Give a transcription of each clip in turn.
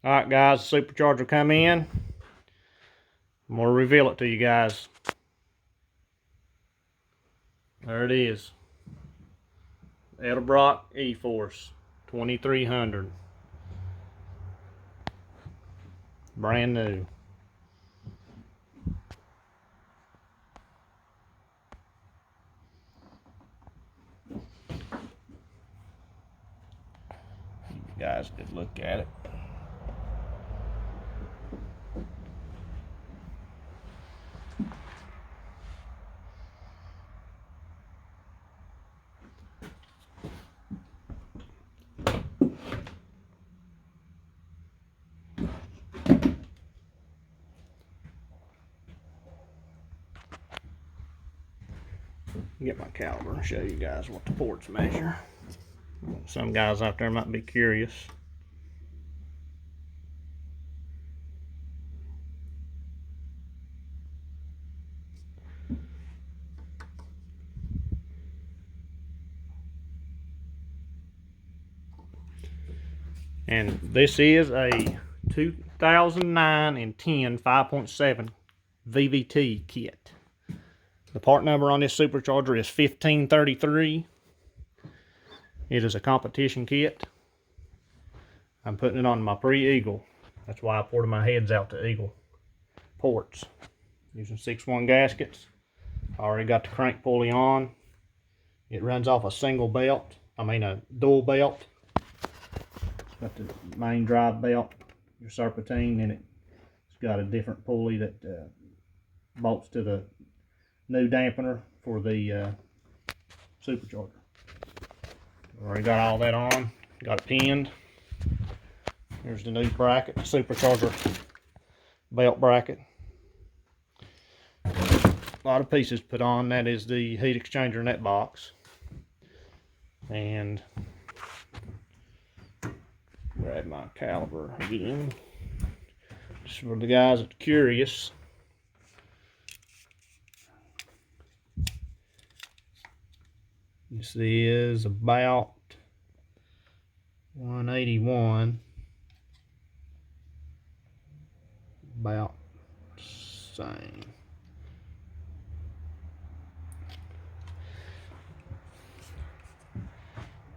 Alright guys, the supercharger come in. I'm going to reveal it to you guys. There it is. Edelbrock E-Force 2300. Brand new. You guys could look at it. Get my caliber and show you guys what the ports measure. Some guys out there might be curious. And this is a 2009 and 10 5.7 VVT kit. The part number on this supercharger is 1533. It is a competition kit. I'm putting it on my pre-Eagle. That's why I ported my heads out to Eagle ports. Using 6-1 gaskets. I already got the crank pulley on. It runs off a single belt. A dual belt. Got the main drive belt, your serpentine, and it's got a different pulley that bolts to the new dampener for the supercharger. Already got all that on. Got it pinned. Here's the new bracket, the supercharger belt bracket. A lot of pieces put on. That is the heat exchanger in that box. And grab my caliber again. Just for the guys that are curious. This is about 181. About same.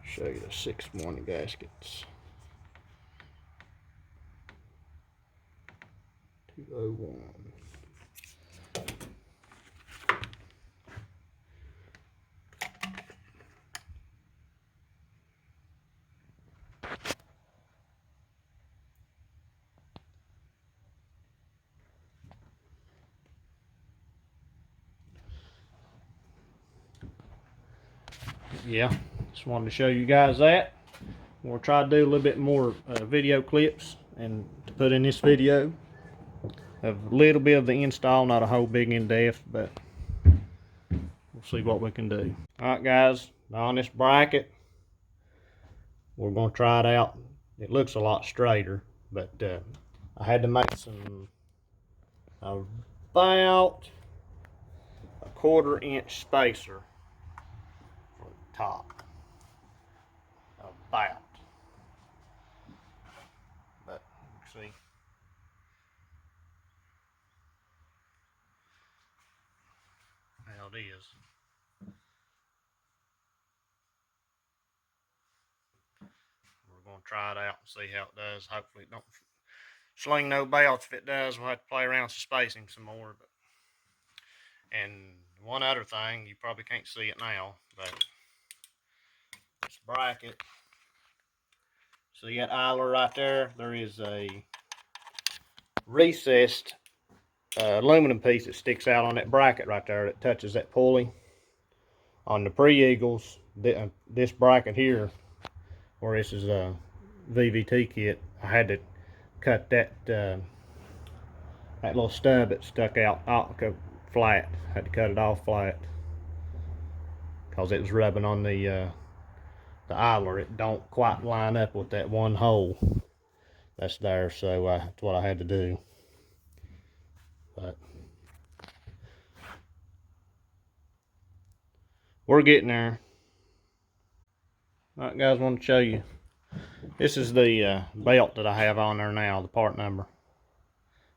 Show you the 6-1 gaskets. 201. Yeah, just wanted to show you guys that. We'll try to do a little bit more video clips and to put in this video of a little bit of the install, not a whole big in depth, but we'll see what we can do. Alright guys, on this bracket, we're going to try it out. It looks a lot straighter, but I had to make some about a 1/4-inch spacer for the top. About. But you see, how it is. We're going to try it out and see how it does. Hopefully it don't sling no belts. If it does, we'll have to play around with spacing some more. And one other thing, you probably can't see it now, but this bracket, see that idler right there? There is a recessed aluminum piece that sticks out on that bracket right there that touches that pulley. On the pre-Eagles, this bracket here, where this is a VVT kit, I had to cut that that little stub that stuck out flat. I had to cut it off flat because it was rubbing on the idler. It don't quite line up with that one hole that's there, so that's what I had to do. But we're getting there. Alright guys, I want to show you This is the belt that I have on there now, the part number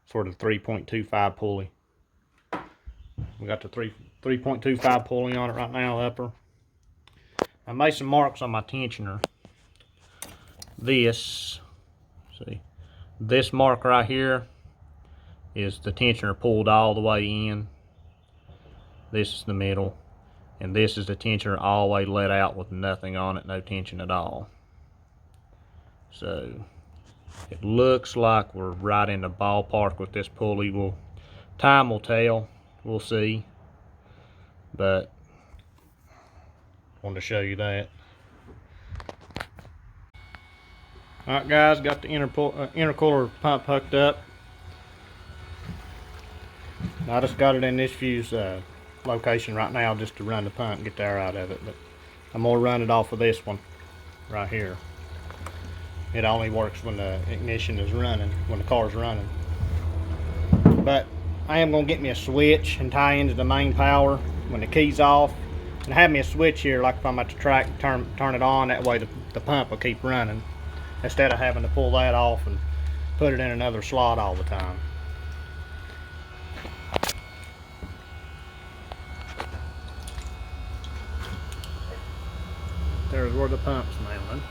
for the 3.25 pulley. We got the 3.25 pulley on it right now, upper. I made some marks on my tensioner. This mark right here is the tensioner pulled all the way in. This is the middle, and this is the tensioner all the way let out with nothing on it, no tension at all. So it looks like we're right in the ballpark with this pulley. Time will tell, we'll see, but wanted to show you that. Alright guys, got the intercooler pump hooked up. I just got it in this fuse location right now just to run the pump and get the air out of it, but I'm going to run it off of this one right here. It only works when the ignition is running, when the car's running. But I am going to get me a switch and tie into the main power when the key's off, and have me a switch here, like if I'm at the track, turn it on. That way the pump will keep running, instead of having to pull that off and put it in another slot all the time. There's where the pump's mounted.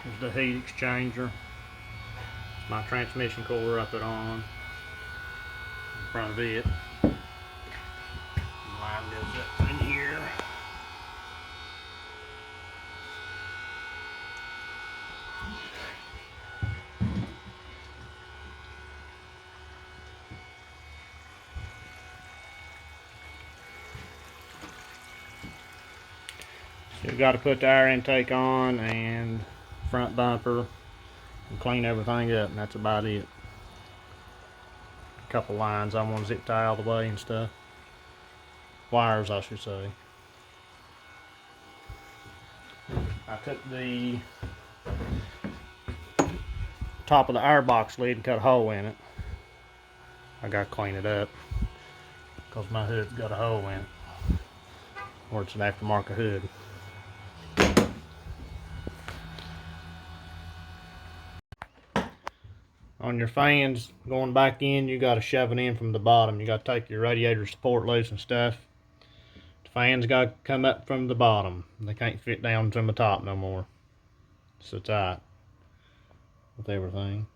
There's the heat exchanger. It's my transmission cooler I put on in front of it. The line goes up in here. So you've got to put the air intake on and front bumper and clean everything up, and that's about it. A couple lines I want to zip tie all the way and stuff. Wires, I should say. I took the top of the air box lid and cut a hole in it. I gotta clean it up because my hood's got a hole in it, or it's an aftermarket hood. On your fans going back in, you got to shove it in from the bottom. You got to take your radiator support loose and stuff. The fans got to come up from the bottom. They can't fit down from the top no more. So tight with everything.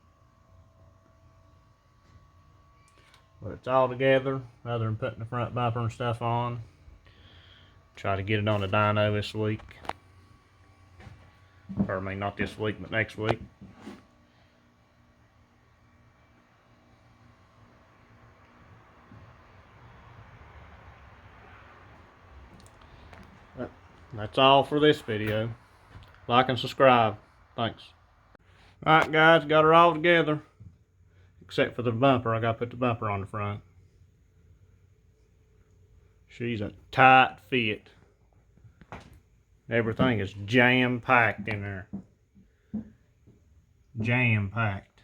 But it's all together, other than putting the front bumper and stuff on. Try to get it on the dyno this week. Or I mean, not this week, but next week. That's all for this video. Like and subscribe. Thanks. Alright guys, got her all together. Except for the bumper. I gotta put the bumper on the front. She's a tight fit. Everything is jam-packed in there. Jam-packed.